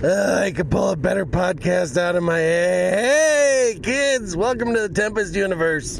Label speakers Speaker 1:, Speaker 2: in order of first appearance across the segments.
Speaker 1: I could pull a better podcast out of my head. Hey, kids, welcome to the Tempest universe.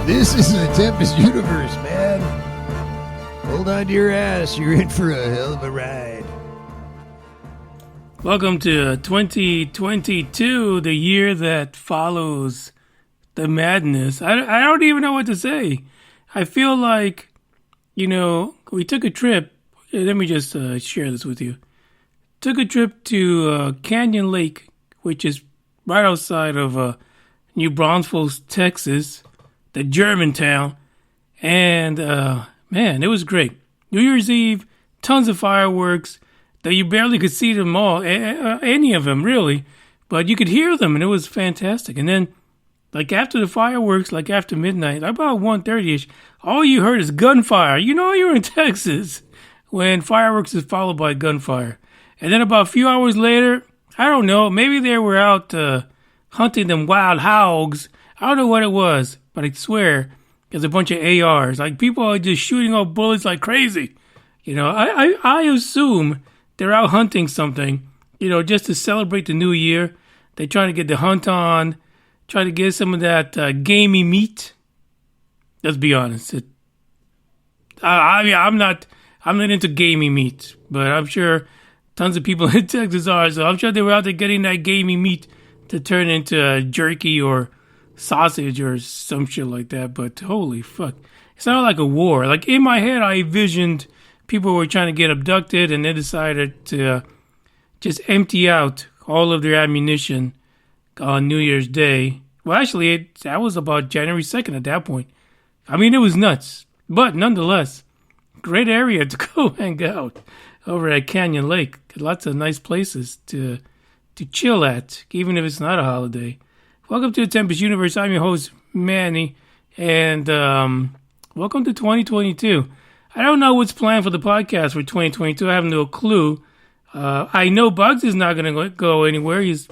Speaker 2: This is the Tempest universe, man. Hold on to your ass. You're in for a hell of a ride.
Speaker 3: Welcome to 2022, the year that follows the madness. I don't even know what to say. I feel like, we took a trip. Let me just share this with you. Took a trip to Canyon Lake, which is right outside of New Braunfels, Texas, the German town. And, man, it was great. New Year's Eve, tons of fireworks that you barely could see them all, any of them, really. But you could hear them, and it was fantastic. And then, like after the fireworks, like after midnight, about 1:30ish, all you heard is gunfire. You know you're in Texas when fireworks is followed by gunfire. And then about a few hours later, I don't know, maybe they were out hunting them wild hogs. I don't know what it was, but I swear there's a bunch of ARs. Like, people are just shooting off bullets like crazy. I assume they're out hunting something, just to celebrate the new year. They're trying to get the hunt on, try to get some of that gamey meat. Let's be honest. I'm not into gamey meat, but I'm sure tons of people in Texas are. So I'm sure they were out there getting that gamey meat to turn into jerky or sausage or some shit like that. But holy fuck, it's not like a war. Like, in my head, I envisioned people were trying to get abducted, and they decided to just empty out all of their ammunition on New Year's Day. Well, actually, that was about January 2nd at that point. I mean, it was nuts. But nonetheless, great area to go hang out over at Canyon Lake. Lots of nice places to chill at, even if it's not a holiday. Welcome to the Tempest Universe. I'm your host, Manny, and welcome to 2022. I don't know what's planned for the podcast for 2022. I have no clue. I know Bugs is not going to go anywhere. He's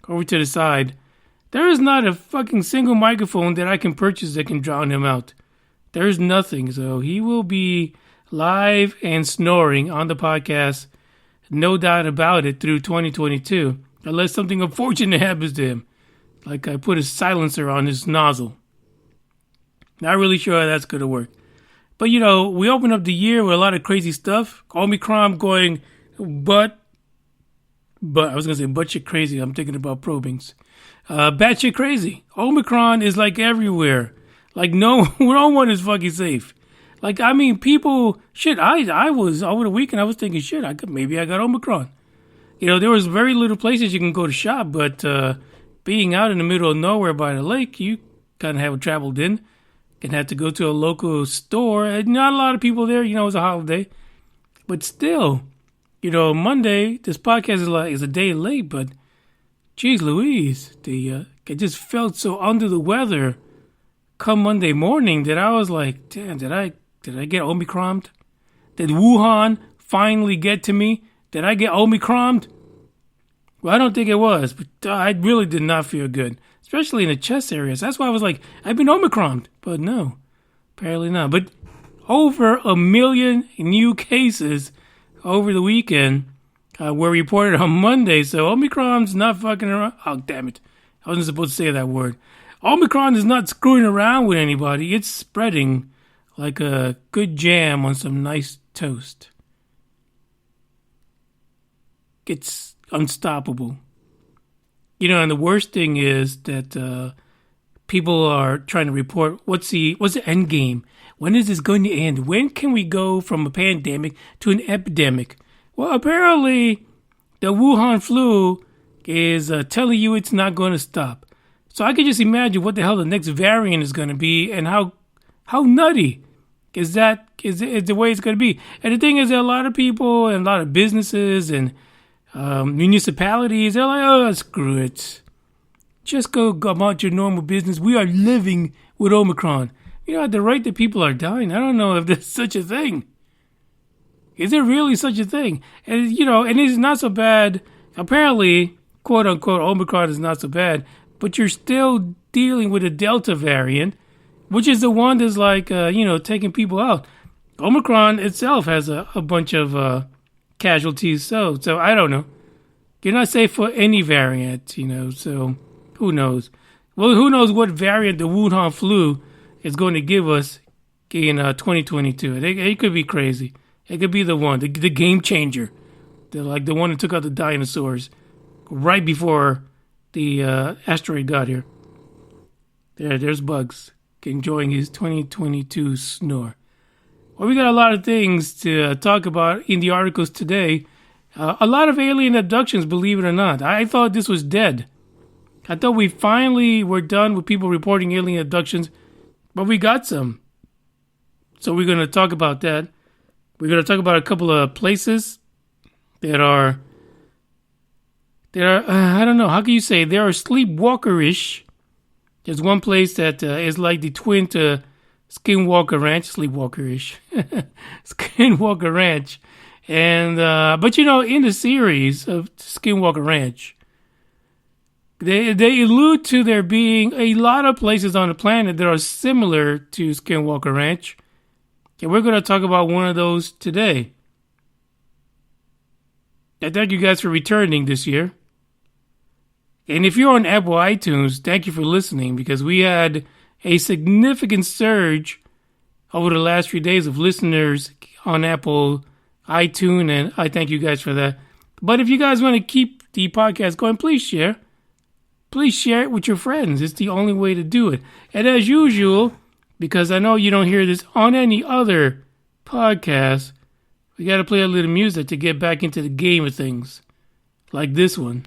Speaker 3: over to the side. There is not a fucking single microphone that I can purchase that can drown him out. There's nothing. So he will be live and snoring on the podcast, no doubt about it, through 2022. Unless something unfortunate happens to him. Like I put a silencer on his nozzle. Not really sure how that's going to work. But, we open up the year with a lot of crazy stuff. Omicron going but I was going to say batshit crazy. I'm thinking about probings. Batshit crazy. Omicron is like everywhere. Like no one is fucking safe. Like, I mean, people, shit, I was, over the weekend, I was thinking, shit, maybe I got Omicron. There was very little places you can go to shop, but being out in the middle of nowhere by the lake, you kind of have traveled in. And had to go to a local store. And not a lot of people there, it was a holiday. But still, Monday, this podcast is a day late, but geez Louise, I just felt so under the weather come Monday morning that I was like, damn, did I get Omicron? Did Wuhan finally get to me? Did I get Omicron? Well, I don't think it was, but I really did not feel good. Especially in the chest areas. That's why I was like, I've been Omicron. But no, apparently not. But over 1 million new cases over the weekend were reported on Monday. So Omicron's not fucking around. Oh, damn it. I wasn't supposed to say that word. Omicron is not screwing around with anybody. It's spreading like a good jam on some nice toast. It's unstoppable. And the worst thing is that people are trying to report what's the end game? When is this going to end? When can we go from a pandemic to an epidemic? Well, apparently the Wuhan flu is telling you it's not going to stop. So I can just imagine what the hell the next variant is going to be, and how nutty is the way it's going to be. And the thing is that a lot of people and a lot of businesses and municipalities, they're like, oh, screw it. Just go about your normal business. We are living with Omicron. You know, at the rate that people are dying, I don't know if there's such a thing. Is there really such a thing? And, you know, and it's not so bad. Apparently, quote unquote, Omicron is not so bad, but you're still dealing with a Delta variant, which is the one that's like, taking people out. Omicron itself has a bunch of casualties. So I don't know. You're not safe for any variant, so who knows? Well, who knows what variant the Wuhan flu is going to give us in 2022. It could be crazy. It could be the one, the game changer. The one that took out the dinosaurs right before the asteroid got here. There's Bugs enjoying his 2022 snore. Well, we got a lot of things to talk about in the articles today. A lot of alien abductions, believe it or not. I thought this was dead. I thought we finally were done with people reporting alien abductions, but we got some. So we're going to talk about that. We're going to talk about a couple of places that are I don't know, how can you say, they are sleepwalkerish. There's one place that is like the twin to Skinwalker Ranch, sleepwalkerish, Skinwalker Ranch. And, but in the series of Skinwalker Ranch, they allude to there being a lot of places on the planet that are similar to Skinwalker Ranch. And we're going to talk about one of those today. I thank you guys for returning this year. And if you're on Apple iTunes, thank you for listening, because we had a significant surge over the last few days of listeners on Apple iTunes, and I thank you guys for that. But if you guys want to keep the podcast going, please share. Please share it with your friends. It's the only way to do it. And as usual, because I know you don't hear this on any other podcast, we got to play a little music to get back into the game of things, like this one.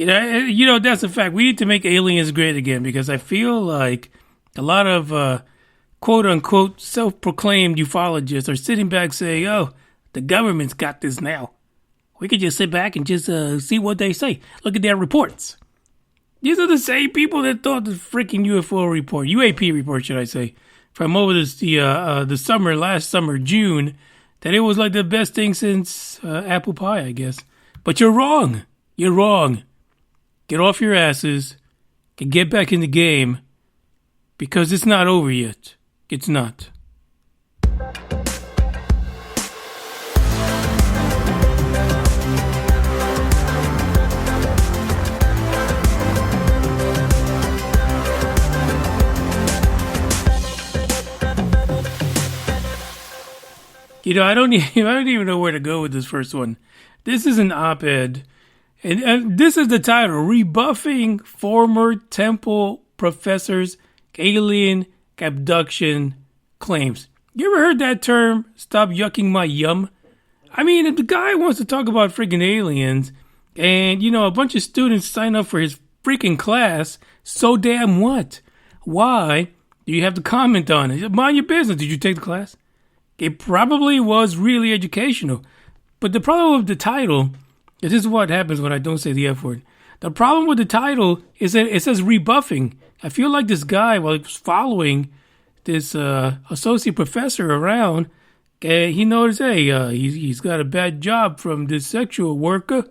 Speaker 3: That's a fact. We need to make aliens great again because I feel like a lot of quote-unquote self-proclaimed ufologists are sitting back saying, oh, the government's got this now. We could just sit back and just see what they say. Look at their reports. These are the same people that thought the freaking UFO report, UAP report, should I say, from over the summer, last summer, June, that it was like the best thing since apple pie, I guess. But you're wrong. You're wrong. Get off your asses and get back in the game because it's not over yet. It's not. I don't even know where to go with this first one. This is an op-ed, and this is the title: Rebuffing Former Temple Professors' Alien Abduction Claims. You ever heard that term? Stop yucking my yum. I mean, if the guy wants to talk about freaking aliens, and a bunch of students sign up for his freaking class, so damn what? Why do you have to comment on it? Mind your business. Did you take the class? It probably was really educational. But the problem with the title, this is what happens when I don't say the F word. The problem with the title is that it says rebuffing. I feel like this guy, while he was following this associate professor around, he noticed, hey, he's got a bad job from this sexual worker,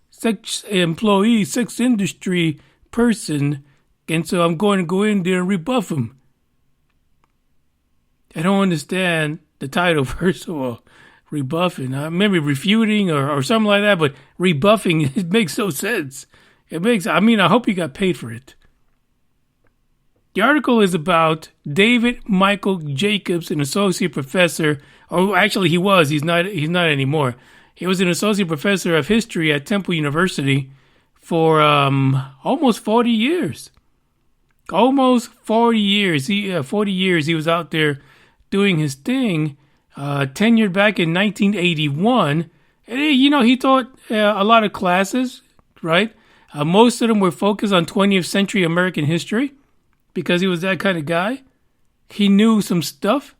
Speaker 3: sex employee, sex industry person, and so I'm going to go in there and rebuff him. I don't understand the title, first of all. Rebuffing. Maybe refuting or something like that, but rebuffing, it makes no sense. I hope he got paid for it. The article is about David Michael Jacobs, an associate professor, or actually he's not anymore. He was an associate professor of history at Temple University for almost 40 years. Almost 40 years. 40 years he was out there doing his thing, tenured back in 1981. And, he taught a lot of classes, right? Most of them were focused on 20th century American history because he was that kind of guy. He knew some stuff,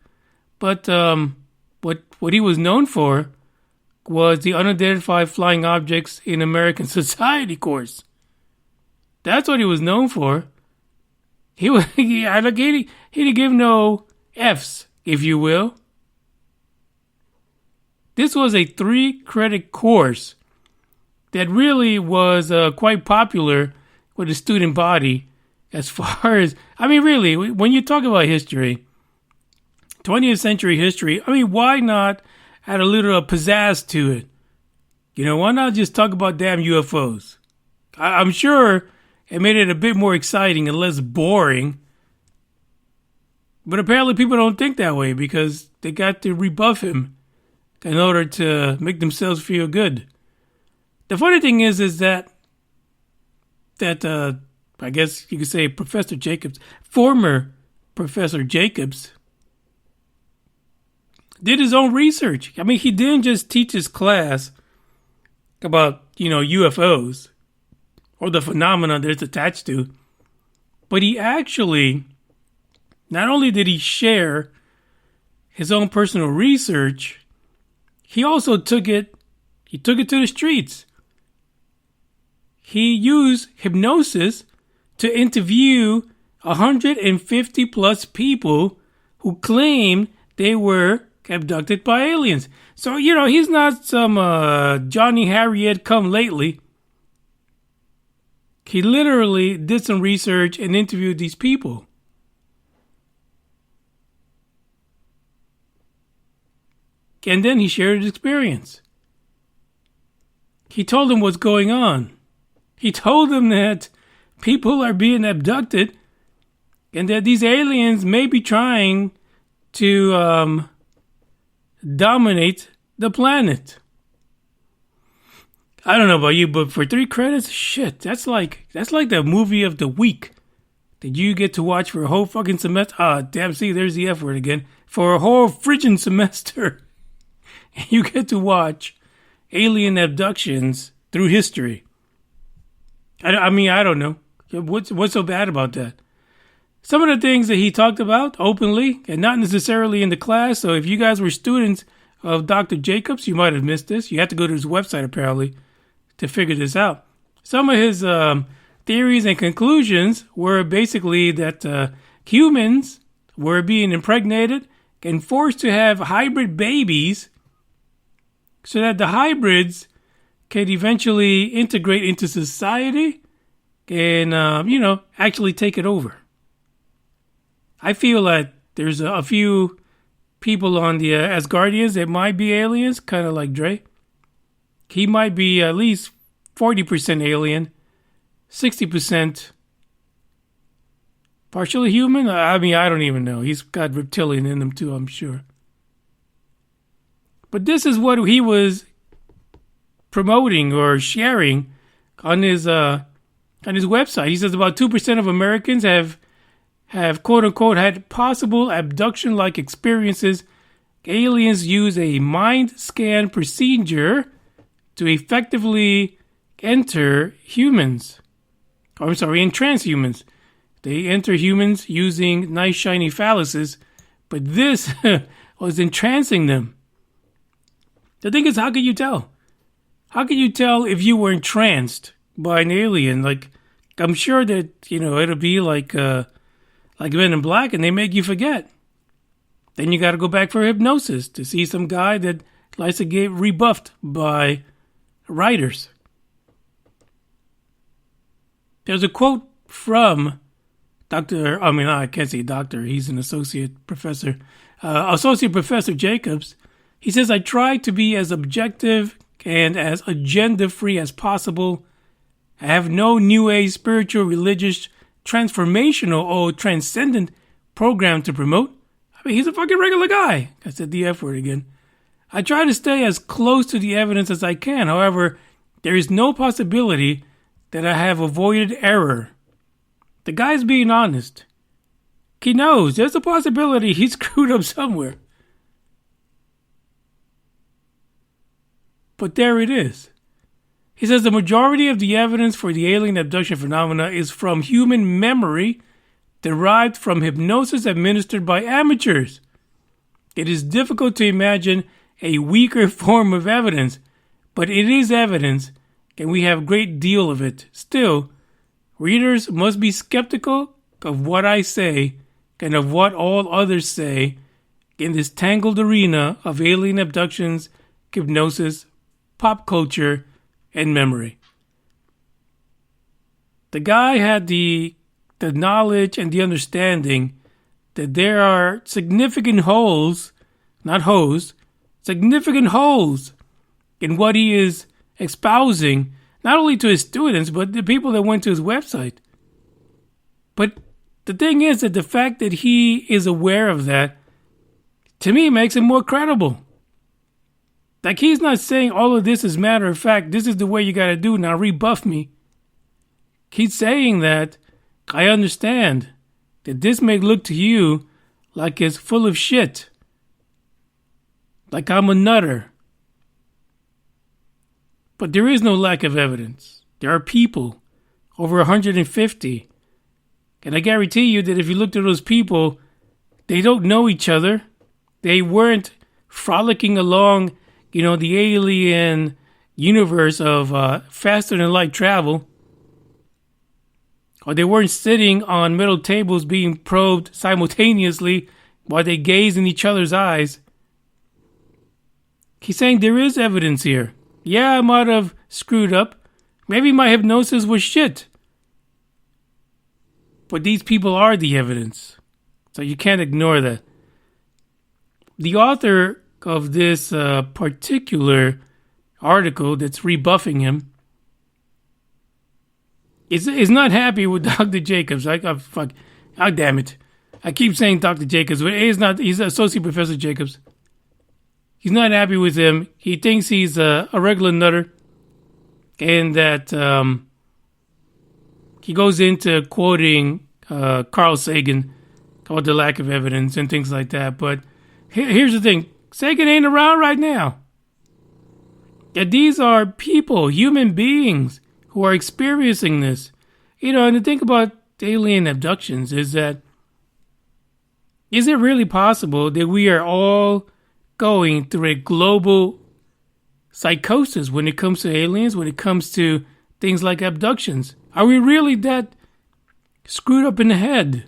Speaker 3: but what he was known for was the unidentified flying objects in American society course. That's what he was known for. He didn't give no F's, if you will. This was a 3-credit course that really was quite popular with the student body as far as, really, when you talk about history, 20th century history, why not add a little pizzazz to it? Why not just talk about damn UFOs? I'm sure it made it a bit more exciting and less boring. But apparently people don't think that way because they got to rebuff him in order to make themselves feel good. The funny thing is that I guess you could say Professor Jacobs, former Professor Jacobs, did his own research. He didn't just teach his class about, UFOs or the phenomena that it's attached to, but he actually, not only did he share his own personal research, he also took it to the streets. He used hypnosis to interview 150 plus people who claimed they were abducted by aliens. So, he's not some Johnny Harriet come lately. He literally did some research and interviewed these people. And then he shared his experience. He told them what's going on. He told them that people are being abducted and that these aliens may be trying to dominate the planet. I don't know about you, but for 3 credits, shit, that's like the movie of the week that you get to watch for a whole fucking semester. Damn, see, there's the F word again. For a whole friggin' semester, you get to watch alien abductions through history. I mean, I don't know. What's so bad about that? Some of the things that he talked about openly and not necessarily in the class. So if you guys were students of Dr. Jacobs, you might have missed this. You have to go to his website apparently to figure this out. Some of his theories and conclusions were basically that humans were being impregnated and forced to have hybrid babies so that the hybrids can eventually integrate into society and, actually take it over. I feel like there's a few people on the Asgardians that might be aliens, kind of like Dre. He might be at least 40% alien, 60% partially human. I mean, I don't even know. He's got reptilian in him too, I'm sure. But this is what he was promoting or sharing on his website. He says about 2% of Americans have quote unquote had possible abduction-like experiences. Aliens use a mind scan procedure to effectively enter humans. Entrance humans. They enter humans using nice shiny phalluses, but this was entrancing them. The thing is, how can you tell? How can you tell if you were entranced by an alien? Like, I'm sure that, it'll be like Men in Black and they make you forget. Then you got to go back for hypnosis to see some guy that likes to get rebuffed by writers. There's a quote from I can't say doctor, he's an associate professor Jacobs. He says, I try to be as objective and as agenda-free as possible. I have no new age spiritual, religious, transformational, or transcendent program to promote. I mean, he's a fucking regular guy. I said the F word again. I try to stay as close to the evidence as I can. However, there is no possibility that I have avoided error. The guy's being honest. He knows there's a possibility he screwed up somewhere. But there it is. He says the majority of the evidence for the alien abduction phenomena is from human memory derived from hypnosis administered by amateurs. It is difficult to imagine a weaker form of evidence, but it is evidence, and we have a great deal of it. Still, readers must be skeptical of what I say and of what all others say in this tangled arena of alien abductions, hypnosis, pop culture, and memory. The guy had the knowledge and the understanding that there are significant holes, not hoes, significant holes in what he is espousing, not only to his students, but the people that went to his website. But the thing is that the fact that he is aware of that, to me, makes him more credible. Like, he's not saying all of this is matter of fact, this is the way you gotta do, now rebuff me. He's saying that I understand that this may look to you like it's full of shit. Like I'm a nutter. But there is no lack of evidence. There are people, over 150. And I guarantee you that if you looked at those people, they don't know each other. They weren't frolicking along, the alien universe of faster than light travel. Or they weren't sitting on metal tables being probed simultaneously while they gaze in each other's eyes. He's saying there is evidence here. Yeah, I might have screwed up. Maybe my hypnosis was shit. But these people are the evidence. So you can't ignore that. The author of this particular article that's rebuffing him is not happy with Dr. Jacobs. Damn it. I keep saying Dr. Jacobs, but he's Associate Professor Jacobs. He's not happy with him. He thinks he's a regular nutter. And that he goes into quoting Carl Sagan about the lack of evidence and things like that. But here's the thing. Sagan ain't around right now. Yeah, these are people, human beings, who are experiencing this. And the thing about alien abductions is that, is it really possible that we are all going through a global psychosis when it comes to aliens, when it comes to things like abductions? Are we really that screwed up in the head?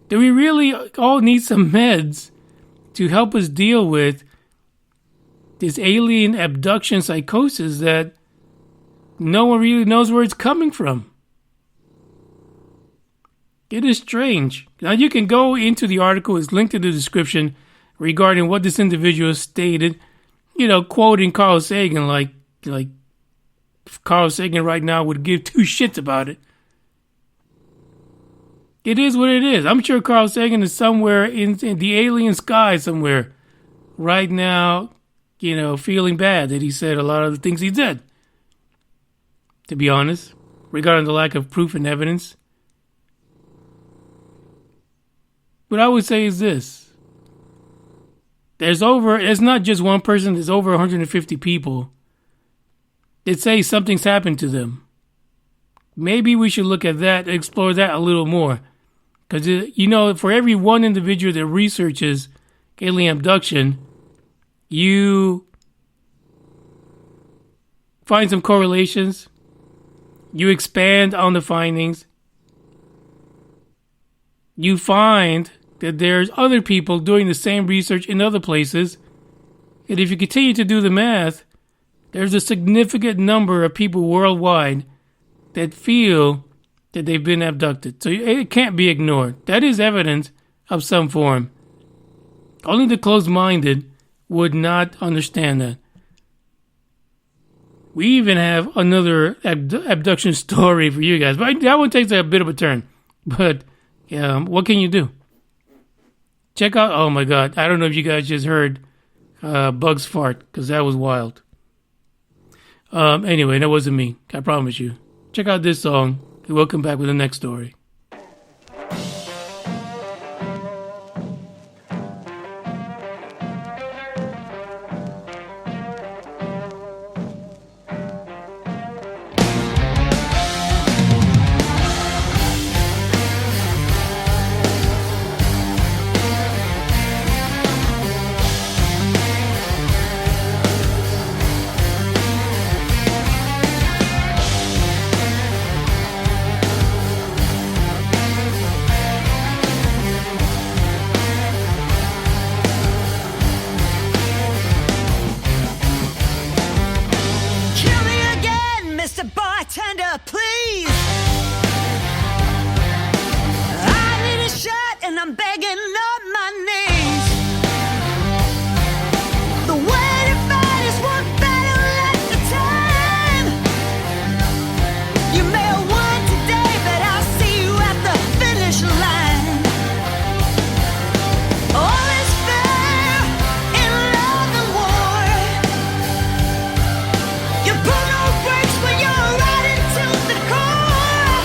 Speaker 3: Do we really all need some meds to help us deal with this alien abduction psychosis that no one really knows where it's coming from? It is strange. Now you can go into the article, it's linked in the description, regarding what this individual stated, quoting Carl Sagan like Carl Sagan right now would give two shits about it. It is what it is. I'm sure Carl Sagan is somewhere in the alien sky somewhere right now, feeling bad that he said a lot of the things he did. To be honest, regarding the lack of proof and evidence. What I would say is this. It's not just one person, there's over 150 people that say something's happened to them. Maybe we should look at that, explore that a little more. Because, for every one individual that researches alien abduction, you find some correlations, you expand on the findings, you find that there's other people doing the same research in other places, and if you continue to do the math, there's a significant number of people worldwide that feel that they've been abducted. So it can't be ignored. That is evidence of some form. Only the closed-minded would not understand that. We even have another abduction story for you guys, but that one takes a bit of a turn. But what can you do? Check out, oh my God, I don't know if you guys just heard Bugs fart, because that was wild. Anyway, that wasn't me, I promise you. Check out this song, and we'll come back with the next story.
Speaker 4: You pull no brakes when you're riding to the core.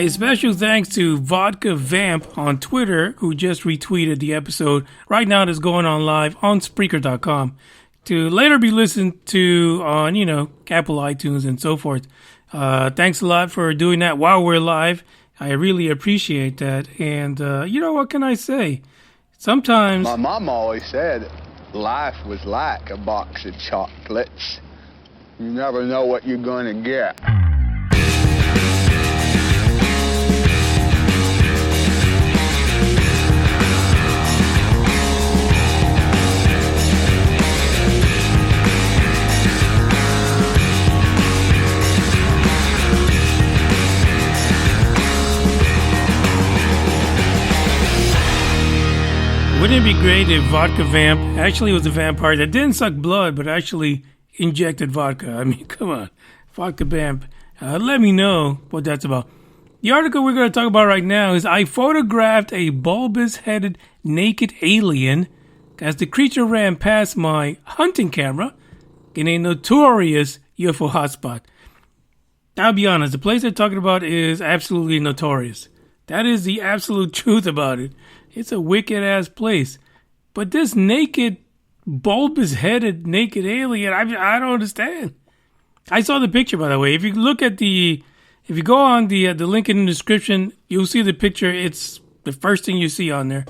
Speaker 3: A special thanks to Vodka Vamp on Twitter, who just retweeted the episode. Right now it is going on live on Spreaker.com to later be listened to on, Apple iTunes and so forth. Thanks a lot for doing that while we're live. I really appreciate that. And, what can I say? Sometimes...
Speaker 4: My mom always said life was like a box of chocolates. You never know what you're going to get.
Speaker 3: Wouldn't it be great if Vodka Vamp actually was a vampire that didn't suck blood, but actually injected vodka? I mean, come on. Vodka Vamp. Let me know what that's about. The article we're going to talk about right now is I photographed a bulbous-headed naked alien as the creature ran past my hunting camera in a notorious UFO hotspot. I'll be honest, the place they're talking about is absolutely notorious. That is the absolute truth about it. It's a wicked-ass place. But this naked, bulbous-headed naked alien, I don't understand. I saw the picture, by the way. If you go on the link in the description, you'll see the picture. It's the first thing you see on there,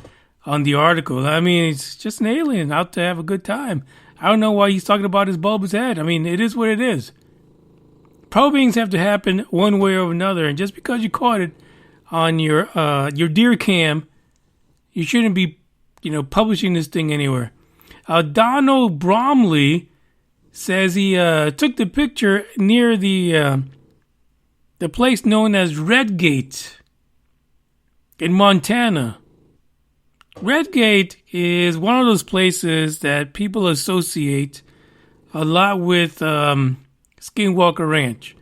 Speaker 3: on the article. I mean, it's just an alien out to have a good time. I don't know why he's talking about his bulbous head. I mean, it is what it is. Probings have to happen one way or another, and just because you caught it on your deer cam, you shouldn't be, publishing this thing anywhere. Donald Bromley says he took the picture near the place known as Redgate in Montana. Redgate is one of those places that people associate a lot with Skinwalker Ranch.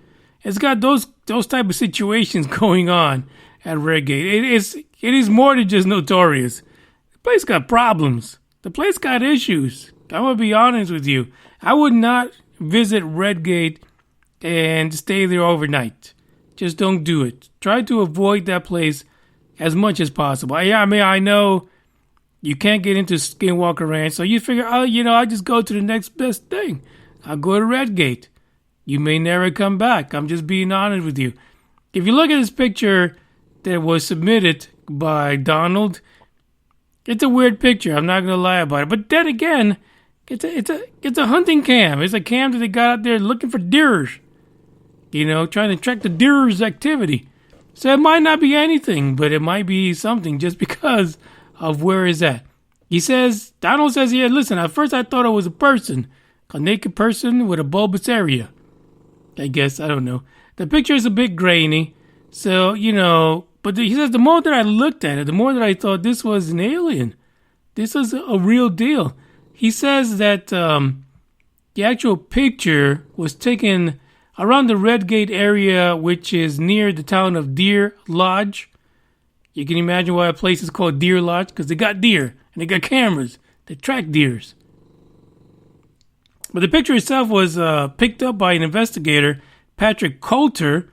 Speaker 3: It's got those type of situations going on at Redgate. It is more than just notorious. The place got problems. The place got issues. I'm going to be honest with you. I would not visit Redgate and stay there overnight. Just don't do it. Try to avoid that place as much as possible. I know you can't get into Skinwalker Ranch, so you figure, I just go to the next best thing. I'll go to Redgate. You may never come back. I'm just being honest with you. If you look at this picture that was submitted by Donald, it's a weird picture. I'm not gonna lie about it. But then again, it's a hunting cam. It's a cam that they got out there looking for deer. Trying to track the deer's activity. So it might not be anything, but it might be something just because of where it's at. Donald says, yeah, listen, at first I thought it was a naked person with a bulbous area. I guess, I don't know. The picture is a bit grainy, so, but he says the more that I looked at it, the more that I thought this was an alien. This was a real deal. He says that the actual picture was taken around the Redgate area, which is near the town of Deer Lodge. You can imagine why a place is called Deer Lodge, because they got deer, and they got cameras that track deers. But the picture itself was picked up by an investigator, Patrick Coulter,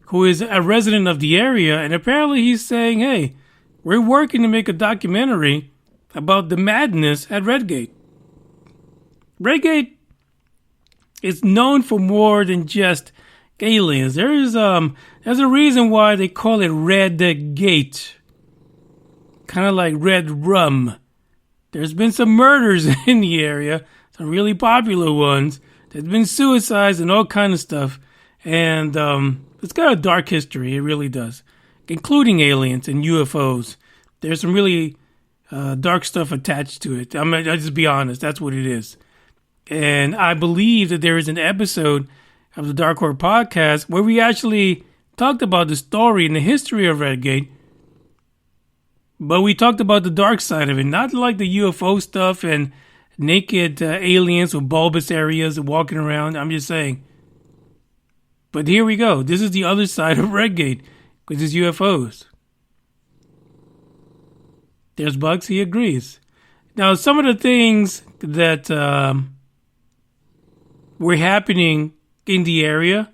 Speaker 3: who is a resident of the area, and apparently he's saying, hey, we're working to make a documentary about the madness at Redgate. Redgate is known for more than just aliens. There's a reason why they call it Red Gate. Kind of like red rum. There's been some murders in the area, some really popular ones. There's been suicides and all kind of stuff. And it's got a dark history, it really does. Including aliens and UFOs. There's some really dark stuff attached to it. I'll just be honest, that's what it is. And I believe that there is an episode of the Dark Horde podcast where we actually talked about the story and the history of Redgate. But we talked about the dark side of it, not like the UFO stuff and naked aliens with bulbous areas and walking around. I'm just saying. But here we go. This is the other side of Redgate, which is UFOs. There's bugs, he agrees. Now, some of the things that were happening in the area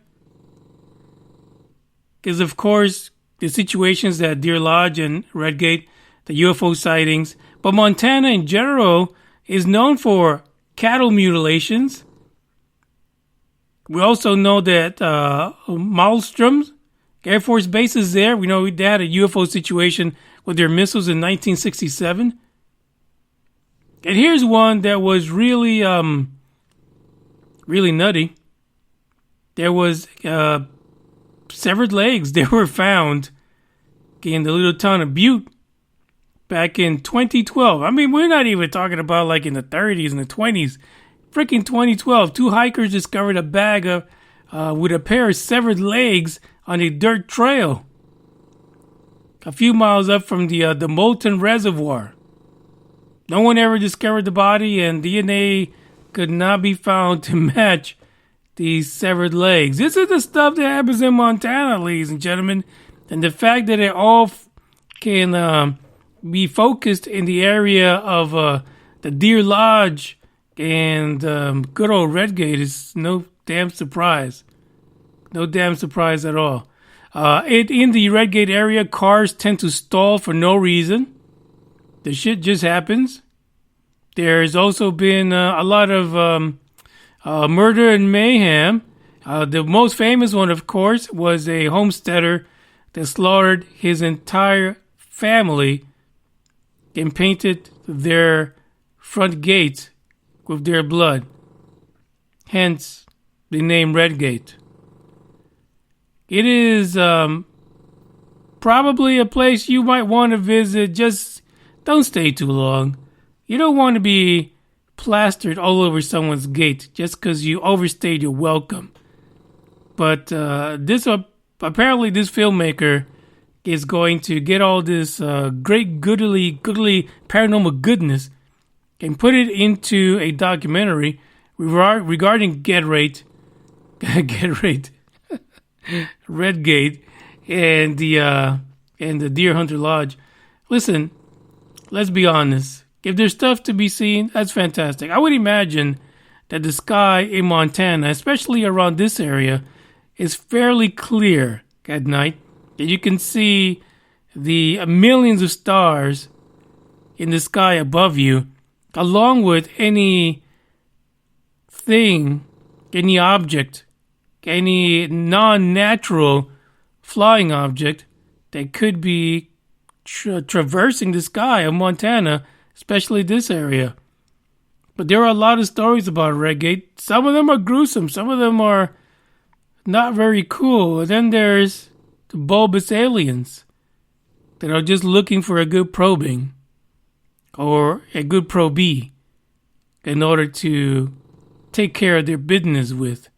Speaker 3: is, of course, the situations at Deer Lodge and Redgate, the UFO sightings. But Montana in general is known for cattle mutilations. We also know that Malmstrom Air Force Base is there. We know they had a UFO situation with their missiles in 1967. And here's one that was really, really nutty. There was severed legs. They were found in the little town of Butte back in 2012. I mean, we're not even talking about like in the 30s and the 20s. Freaking 2012. 2 hikers discovered a bag of with a pair of severed legs on a dirt trail a few miles up from the Molten Reservoir. No one ever discovered the body, and DNA could not be found to match these severed legs. This is the stuff that happens in Montana, ladies and gentlemen. And the fact that it all can be focused in the area of the Deer Lodge and good old Redgate is no damn surprise. No damn surprise at all. In the Redgate area, cars tend to stall for no reason. The shit just happens. There's also been a lot of murder and mayhem. The most famous one, of course, was a homesteader that slaughtered his entire family and painted their front gate with their blood. Hence the name Redgate. It is probably a place you might want to visit. Just don't stay too long. You don't want to be plastered all over someone's gate just because you overstayed your welcome. But apparently this filmmaker is going to get all this great goodly paranormal goodness and put it into a documentary regarding Redgate and the Deer Hunter Lodge. Listen, let's be honest. If there's stuff to be seen, that's fantastic. I would imagine that the sky in Montana, especially around this area, is fairly clear at night. That you can see the millions of stars in the sky above you, along with any thing, any object, any non-natural flying object that could be traversing the sky of Montana, especially this area. But there are a lot of stories about Redgate. Some of them are gruesome. Some of them are not very cool. And then there's the bulbous aliens that are just looking for a good probing or a good probee in order to take care of their business with.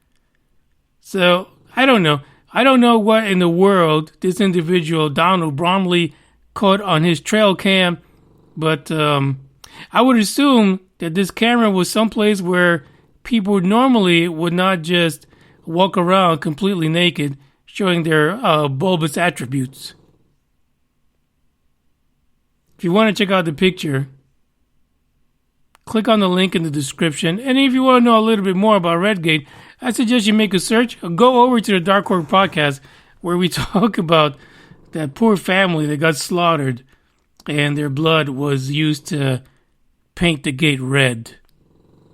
Speaker 3: So, I don't know. I don't know what in the world this individual, Donald Bromley, caught on his trail cam, but I would assume that this camera was someplace where people normally would not just walk around completely naked, showing their bulbous attributes. If you want to check out the picture, click on the link in the description. And if you want to know a little bit more about Redgate, I suggest you make a search or go over to the Dark Horde podcast where we talk about that poor family that got slaughtered and their blood was used to paint the gate red,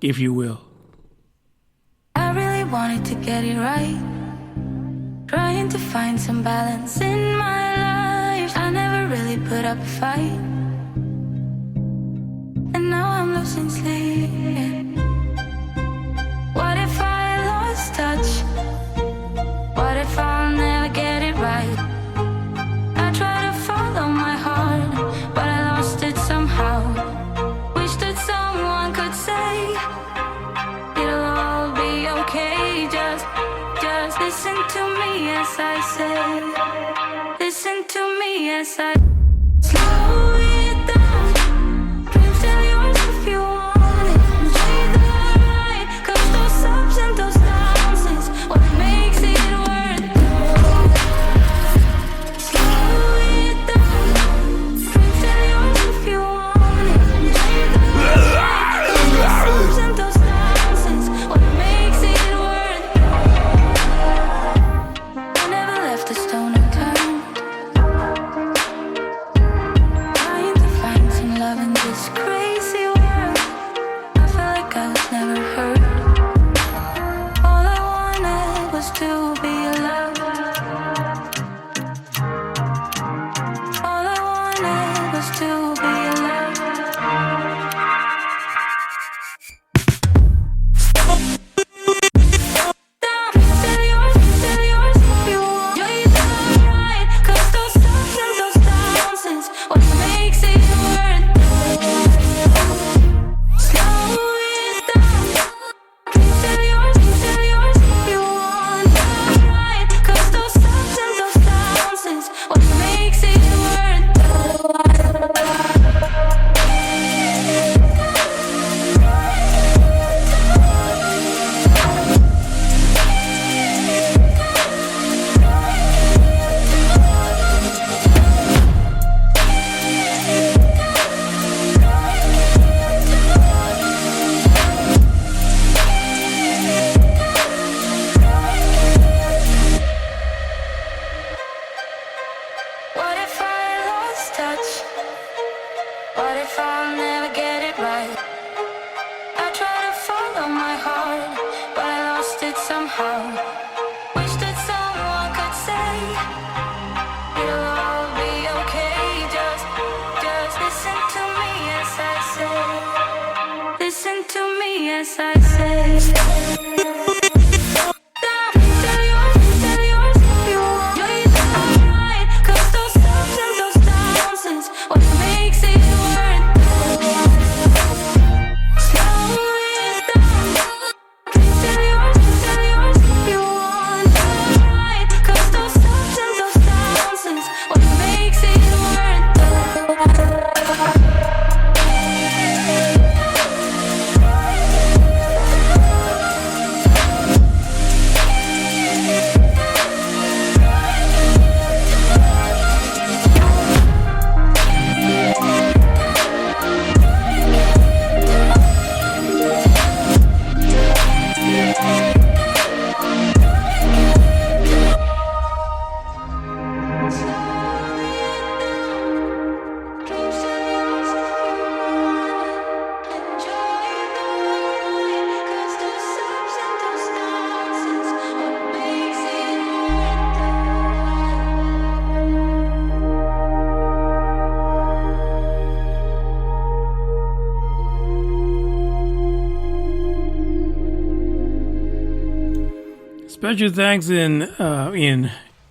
Speaker 3: if you will.
Speaker 5: I really wanted to get it right, trying to find some balance in my life. I never really put up a fight, and now I'm losing sleep. What if I lost touch? What if I'll never get it right? I try to follow my heart, but I lost it somehow. Wish that someone could say it'll all be okay. Just listen to me as I say. Listen to me as I slow it down. Dreams still yours if you want it. Enjoy the ride, 'cause those ups and those downs is what makes it worth it. Slow it down. Dreams still yours if you want it. Enjoy the ride, 'cause those ups and those downs is what makes it worth it. I never left a stone unturned. touch? What if I'll never get it right? I try to follow my heart, but I lost it somehow. Wish that someone could say it'll all be okay. Just listen to me as I say. Listen to me as I say.
Speaker 3: Special thanks in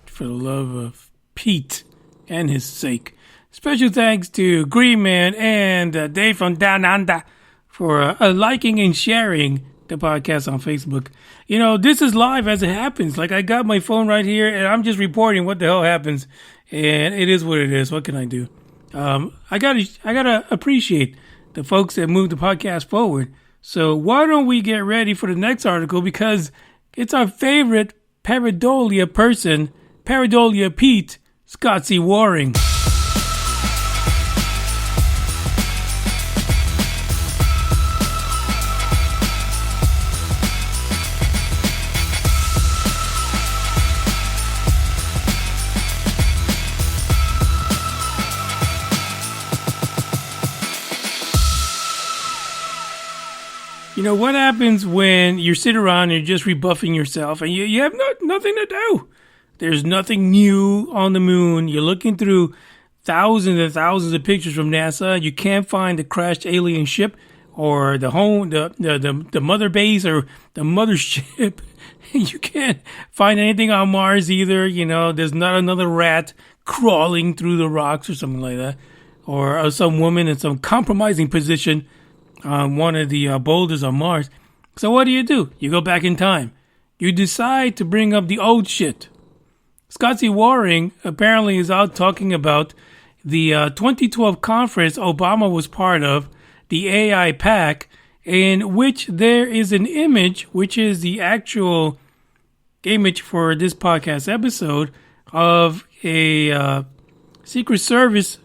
Speaker 3: for the love of Pete and his sake. Special thanks to Green Man and Dave from Down Under for liking and sharing the podcast on Facebook. You know, this is live as it happens. Like, I got my phone right here and I'm just reporting what the hell happens, and it is what it is. What can I do? I gotta appreciate the folks that moved the podcast forward. So why don't we get ready for the next article, because it's our favorite pareidolia person, Pareidolia Pete, Scott C. Waring. You know, what happens when you sit around and you're just rebuffing yourself and you have nothing to do? There's nothing new on the moon. You're looking through thousands and thousands of pictures from NASA. You can't find the crashed alien ship or the mother base or the mothership. You can't find anything on Mars either. You know, there's not another rat crawling through the rocks or something like that. Or some woman in some compromising position on one of the boulders on Mars. So what do? You go back in time. You decide to bring up the old shit. Scott C. Waring apparently is out talking about the 2012 conference Obama was part of, the AI PAC, in which there is an image, which is the actual image for this podcast episode, of a Secret Service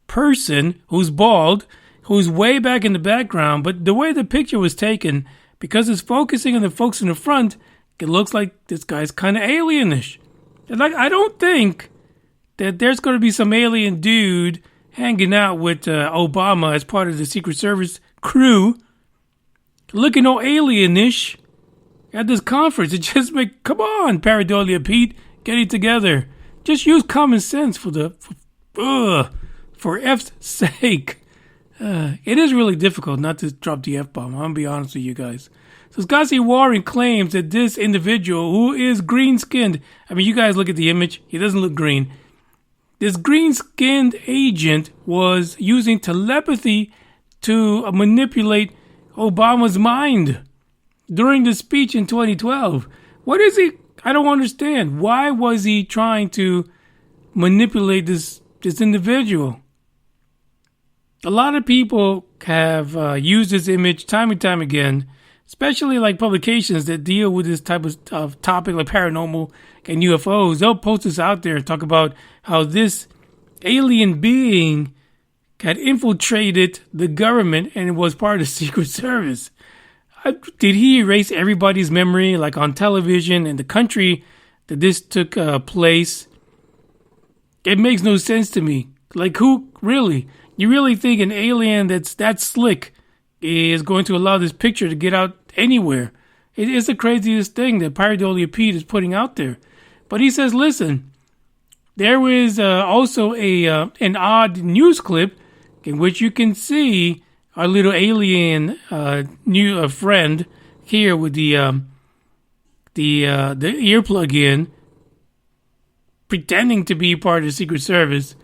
Speaker 3: person who's bald, who's way back in the background, but the way the picture was taken, because it's focusing on the folks in the front, it looks like this guy's kind of alienish. Like, I don't think that there's going to be some alien dude hanging out with Obama as part of the Secret Service crew, looking all alienish at this conference. It just come on, Pareidolia Pete, get it together. Just use common sense for F's sake. It is really difficult not to drop the F-bomb. I'm going to be honest with you guys. So Scott C. Waring claims that this individual, who is green-skinned, I mean, you guys look at the image, he doesn't look green. This green-skinned agent was using telepathy to manipulate Obama's mind during the speech in 2012. What is he? I don't understand. Why was he trying to manipulate this individual? A lot of people have used this image time and time again, especially like publications that deal with this type of topic, like paranormal and UFOs. They'll post this out there and talk about how this alien being had infiltrated the government and was part of the Secret Service. Did he erase everybody's memory, like on television and the country that this took place? It makes no sense to me. Like, who really? You really think an alien that's that slick is going to allow this picture to get out anywhere? It is the craziest thing that Pareidolia Pete is putting out there. But he says, listen, there was also an odd news clip in which you can see our little alien new friend here with the earplug in, pretending to be part of the Secret Service,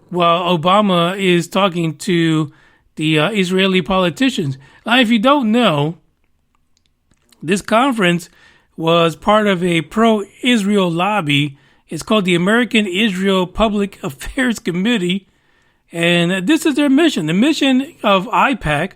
Speaker 3: while Obama is talking to the Israeli politicians. Now, if you don't know, this conference was part of a pro-Israel lobby. It's called the American Israel Public Affairs Committee, and this is their mission. The mission of IPAC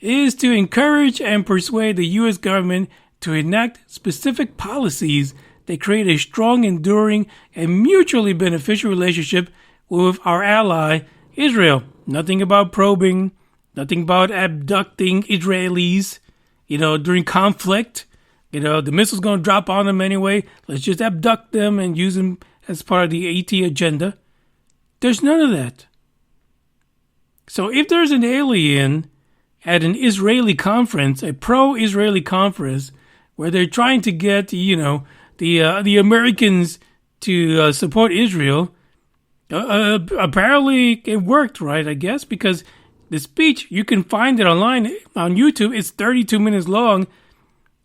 Speaker 3: is to encourage and persuade the U.S. government to enact specific policies that create a strong, enduring, and mutually beneficial relationship with our ally, Israel. Nothing about probing, nothing about abducting Israelis, during conflict. The missile's going to drop on them anyway. Let's just abduct them and use them as part of the AT agenda. There's none of that. So if there's an alien at an Israeli conference, a pro-Israeli conference, where they're trying to get, the Americans to support Israel, apparently it worked, right, I guess, because the speech, you can find it online on YouTube. It's 32 minutes long,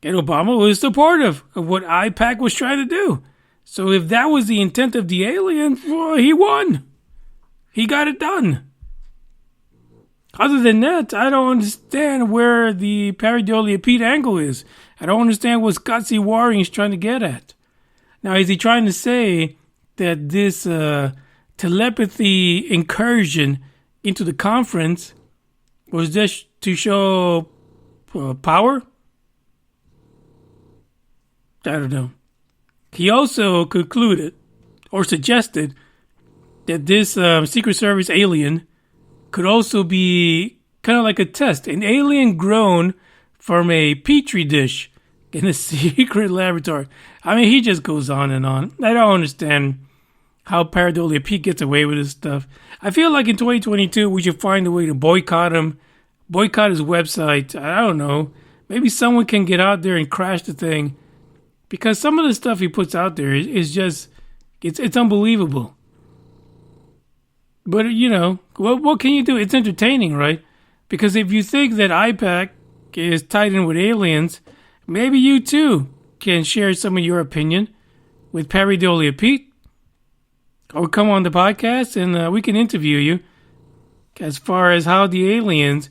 Speaker 3: and Obama was supportive of what IPAC was trying to do. So if that was the intent of the alien, well, he won. He got it done. Other than that, I don't understand where the Pareidolia Pete angle is. I don't understand what Scott C. Waring is trying to get at. Now, is he trying to say that this telepathy incursion into the conference was just to show power? I don't know. He also concluded or suggested that this Secret Service alien could also be kind of like a test, an alien grown from a petri dish in a secret laboratory. I mean, he just goes on and on. I don't understand how Pareidolia Pete gets away with this stuff. I feel like in 2022, we should find a way to boycott him, boycott his website. I don't know. Maybe someone can get out there and crash the thing, because some of the stuff he puts out there is just, it's unbelievable. But, what can you do? It's entertaining, right? Because if you think that IPAC is tied in with aliens, maybe you too can share some of your opinion with Pareidolia Pete, or come on the podcast and we can interview you as far as how the aliens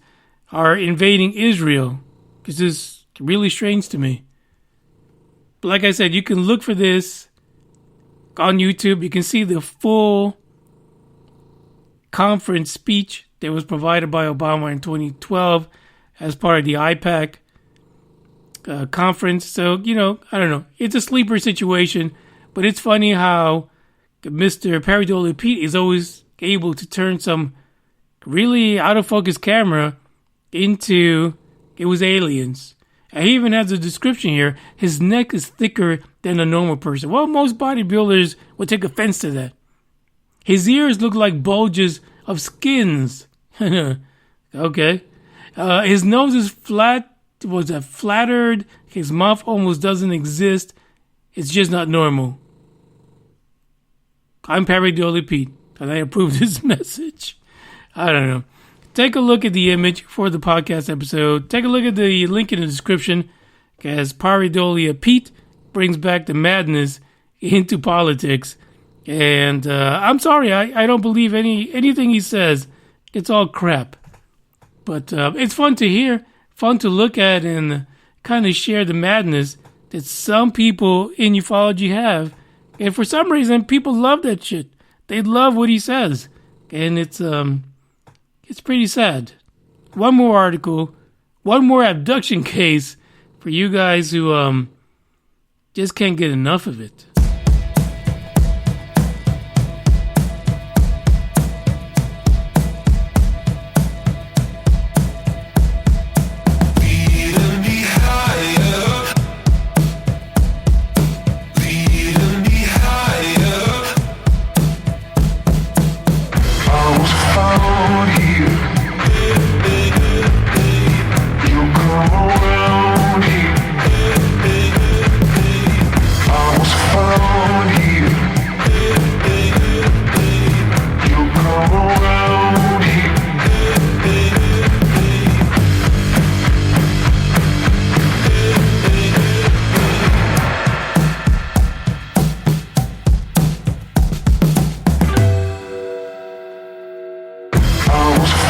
Speaker 3: are invading Israel. Because it's really strange to me. But like I said, you can look for this on YouTube. You can see the full conference speech that was provided by Obama in 2012 as part of the IPAC conference. So, I don't know. It's a sleeper situation, but it's funny how Mr. Pareidolia Pete is always able to turn some really out of focus camera into it was aliens. And he even has a description here. His neck is thicker than a normal person. Well, most bodybuilders would take offense to that. His ears look like bulges of skins. Okay. His nose is flattered. His mouth almost doesn't exist. It's just not normal. I'm Pareidolia Pete, and I approve this message. I don't know. Take a look at the image for the podcast episode. Take a look at the link in the description, as Pareidolia Pete brings back the madness into politics. And I'm sorry, I don't believe anything he says. It's all crap. But it's fun to hear, fun to look at, and kind of share the madness that some people in ufology have. And for some reason, people love that shit. They love what he says. And it's pretty sad. One more article, one more abduction case for you guys who just can't get enough of it.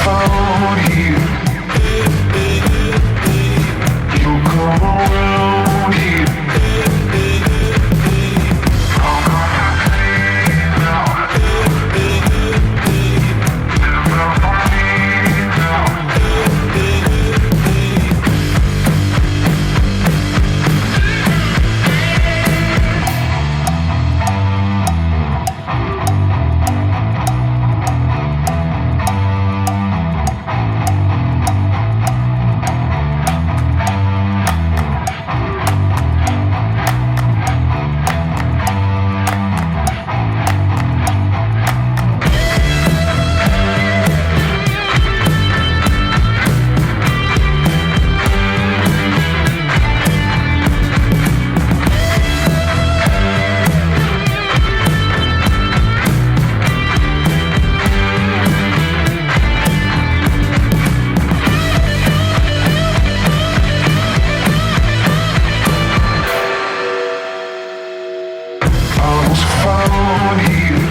Speaker 6: found here. You'll come around here. I'm gonna sleep now. Never find now. I was found here.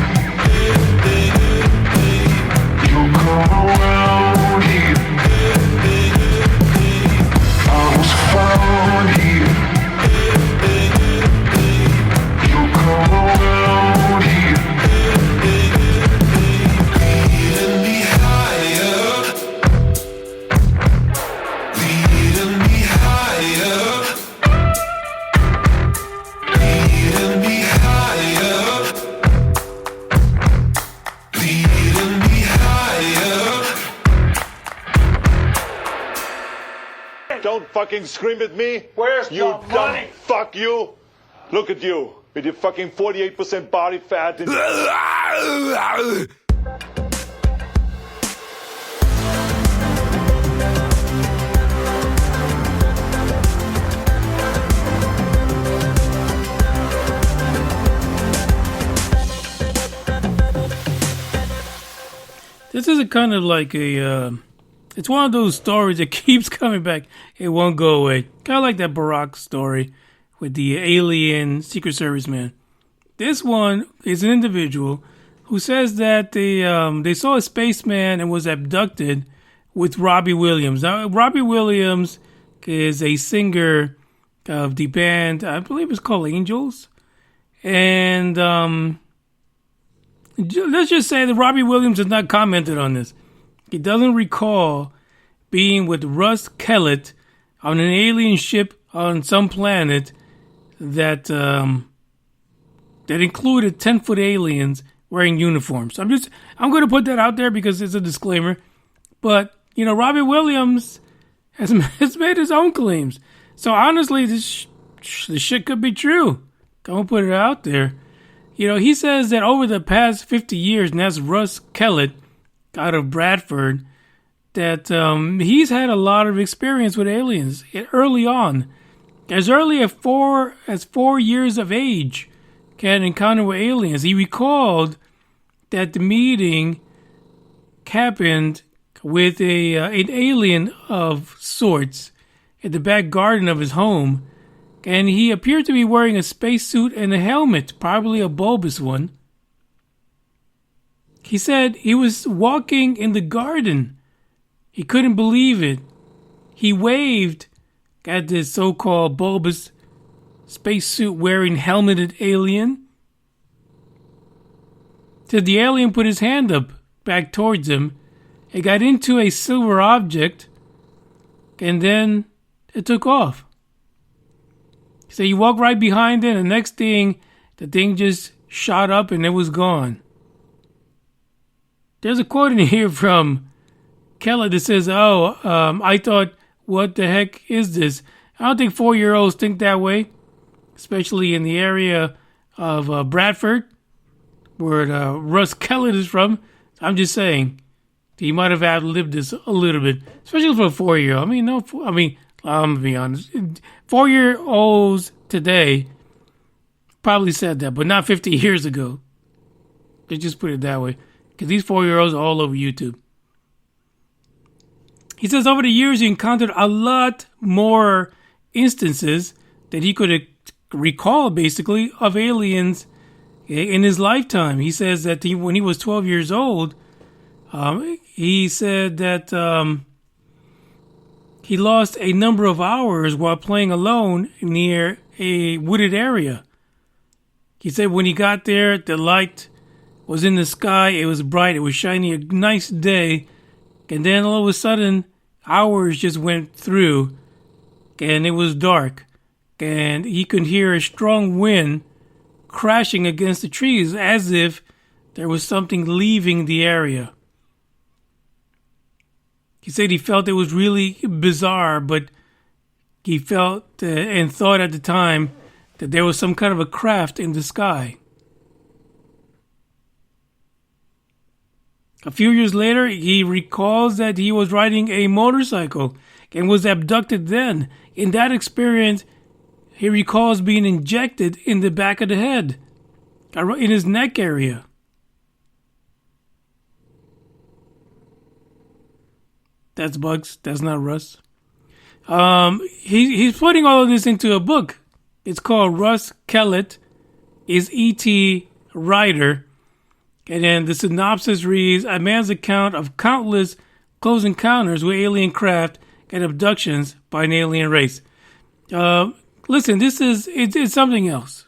Speaker 6: You'll come around here. I was found here. You'll come around here. Leading me higher. Leading me higher. Leading me higher. Leading me higher.
Speaker 7: Don't fucking scream at me. Where's you dumb money? Fuck you. Look at you with your fucking 48% body fat. And
Speaker 3: This is a kind of like a, it's one of those stories that keeps coming back. It won't go away. Kind of like that Barack story with the alien Secret Service man. This one is an individual who says that they saw a spaceman and was abducted with Robbie Williams. Now, Robbie Williams is a singer of the band, I believe it's called Angels. And let's just say that Robbie Williams has not commented on this. He doesn't recall being with Russ Kellett on an alien ship on some planet that included 10-foot aliens wearing uniforms. I'm going to put that out there because it's a disclaimer. But, you know, Robbie Williams has made his own claims. So honestly, this shit could be true. Don't put it out there. You know, he says that over the past 50 years, and that's Russ Kellett out of Bradford, that he's had a lot of experience with aliens early on. As early as 4 years of age, had an encounter with aliens. He recalled that the meeting happened with an alien of sorts in the back garden of his home, and he appeared to be wearing a spacesuit and a helmet, probably a bulbous one. He said he was walking in the garden. He couldn't believe it. He waved at this so-called bulbous spacesuit wearing helmeted alien. Said the alien put his hand up back towards him. It got into a silver object, and then it took off. So you walk right behind it, and the next thing, the thing just shot up and it was gone. There's a quote in here from Keller that says, I thought, what the heck is this? I don't think 4-year-olds think that way, especially in the area of Bradford, where Russ Kellett is from. I'm just saying, he might have outlived this a little bit, especially for a 4-year-old. I'm going to be honest. 4-year-olds today probably said that, but not 50 years ago. Let's just put it that way. Because these 4-year-olds are all over YouTube. He says over the years he encountered a lot more instances that he could recall, basically, of aliens in his lifetime. He says that when he was 12 years old, he said that he lost a number of hours while playing alone near a wooded area. He said when he got there, the light was in the sky. It was bright. It was shiny. A nice day. And then all of a sudden, hours just went through and it was dark. And he could hear a strong wind crashing against the trees as if there was something leaving the area. He said he felt it was really bizarre, but he felt and thought at the time that there was some kind of a craft in the sky. A few years later, he recalls that he was riding a motorcycle and was abducted then. In that experience, he recalls being injected in the back of the head, in his neck area. That's Bugs. That's not Russ. He's putting all of this into a book. It's called Russ Kellett is E.T. Writer. And then the synopsis reads, a man's account of countless close encounters with alien craft and abductions by an alien race. Listen, it's something else.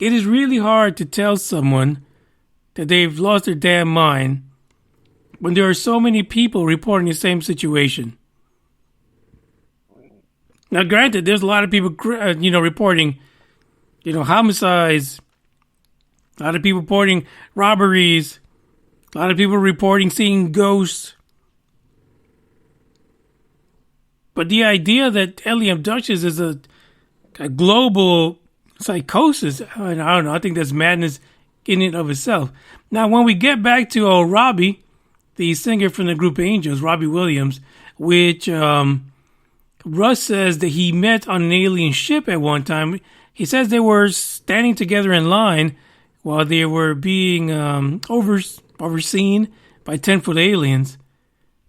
Speaker 3: It is really hard to tell someone that they've lost their damn mind when there are so many people reporting the same situation. Now, granted, there's a lot of people, reporting, homicides, a lot of people reporting robberies, a lot of people reporting seeing ghosts. But the idea that alien abductions is a global psychosis, I don't know, I think that's madness in and of itself. Now, when we get back to Robbie, the singer from the group Angels, Robbie Williams, which Russ says that he met on an alien ship at one time. He says they were standing together in line while they were being overseen by 10-foot aliens.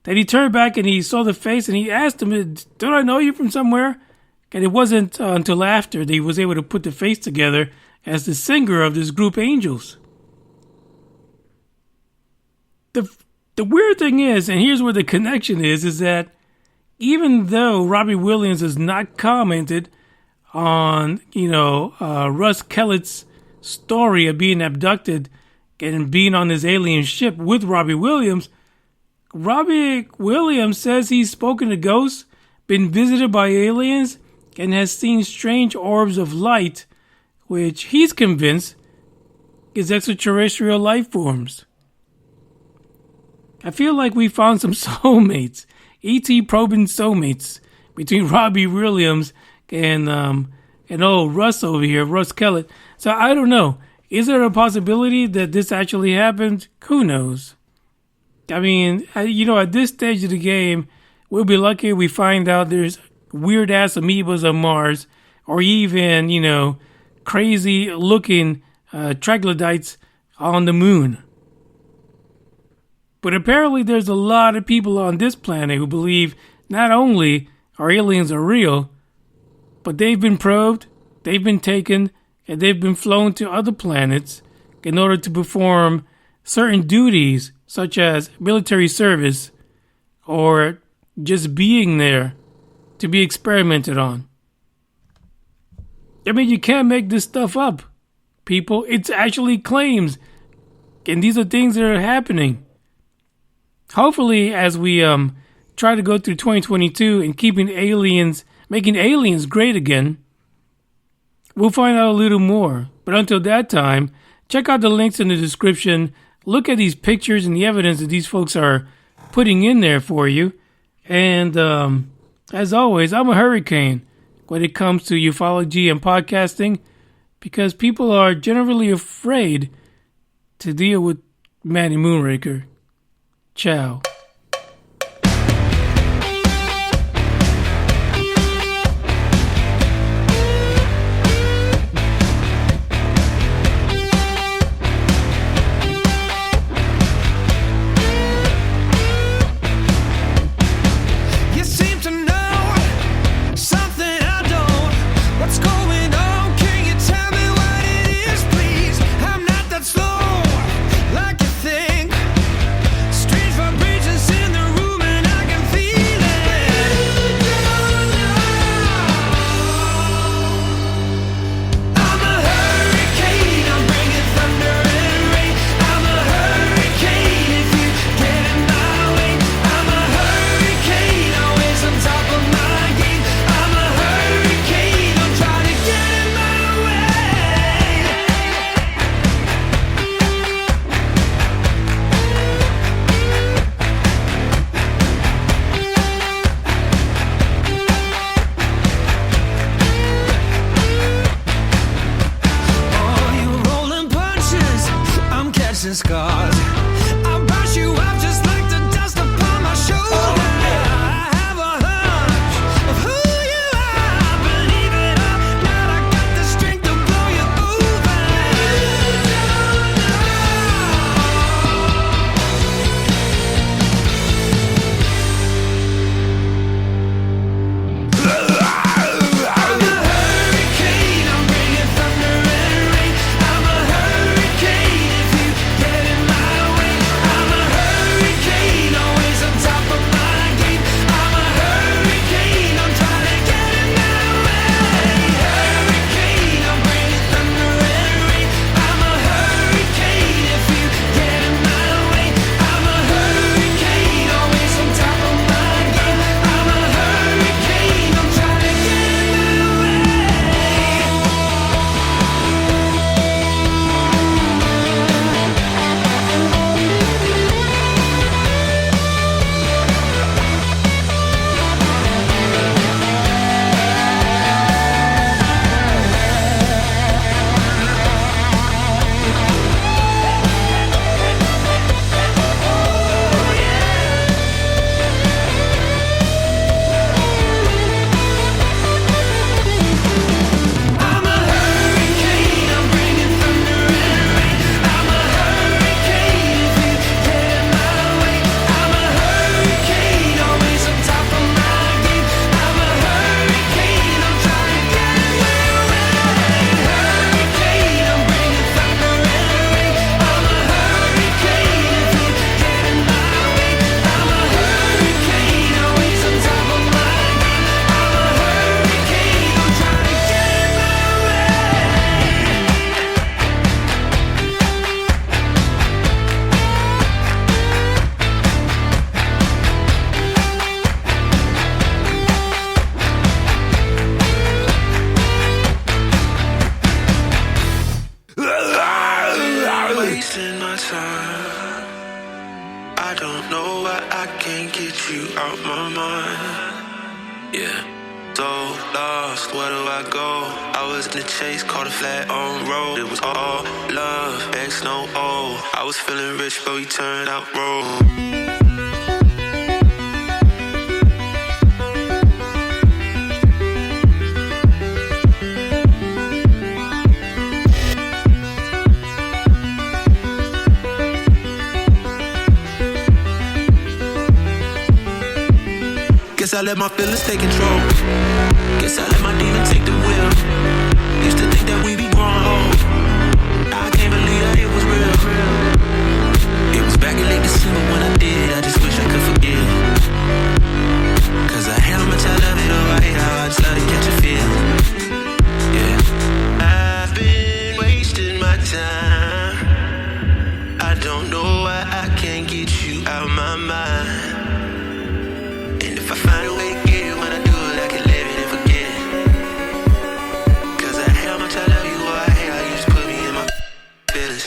Speaker 3: Then he turned back and he saw the face and he asked him, "Don't I know you from somewhere?" And it wasn't until after that he was able to put the face together as the singer of this group Angels. The weird thing is, and here's where the connection is that even though Robbie Williams has not commented on, Russ Kellett's story of being abducted and being on this alien ship with Robbie Williams says he's spoken to ghosts, been visited by aliens, and has seen strange orbs of light, which he's convinced is extraterrestrial life forms. I feel like we found some soulmates, E.T. probing soulmates between Robbie Williams and Russ over here, Russ Kellett. So I don't know. Is there a possibility that this actually happened? Who knows? I mean, at this stage of the game, we'll be lucky if we find out there's weird-ass amoebas on Mars or even, crazy-looking troglodytes on the moon. But apparently there's a lot of people on this planet who believe not only are aliens are real, but they've been probed, they've been taken, and they've been flown to other planets in order to perform certain duties such as military service or just being there to be experimented on. I mean, you can't make this stuff up, people. It's actually claims, and these are things that are happening. Hopefully, as we try to go through 2022 and making aliens great again, we'll find out a little more. But until that time, check out the links in the description. Look at these pictures and the evidence that these folks are putting in there for you. And as always, I'm a hurricane when it comes to ufology and podcasting, because people are generally afraid to deal with Manny Moonraker. Ciao.
Speaker 6: You seem to know something I don't. What's going on? Can you tell me what it is, please? I'm not that slow like you think. Street
Speaker 8: know why I can't get you out my mind. Yeah. So lost, where do I go? I was in the chase, caught a flat on road. It was all love, X no O. I was feeling rich, but we turned out broke. Guess I let my feelings take control. Guess I let my demon take the wheel. Used to think that we be growing old. I can't believe that it was real. It was back in late December when I did. I just wish I could forget. Cause I hate how much I love it, oh I hate how I just love to catch a feel. Yeah. I've been wasting my time. I don't know why I can't get you out my mind. If I find a way to get it, when I do it, I can live it and forget it. Cause I hate how much I love you, or I hate how you just put me in my feelings.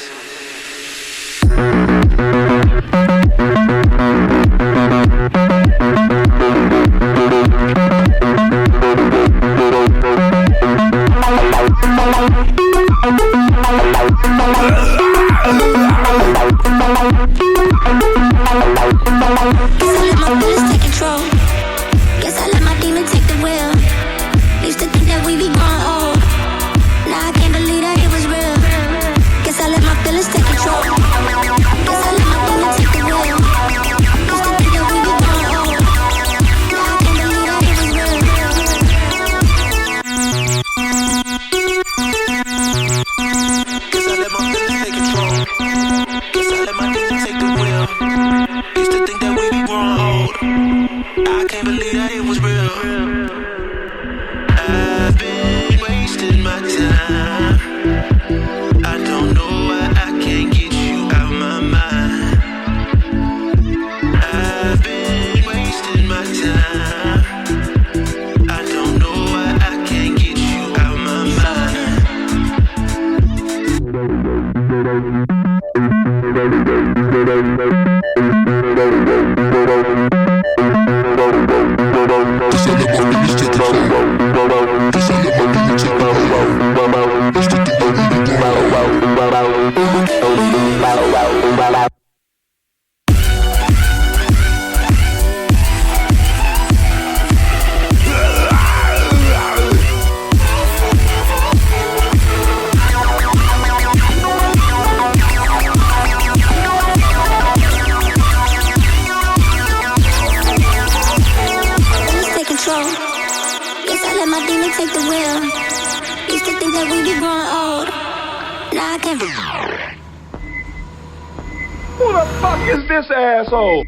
Speaker 7: Who the fuck is this asshole?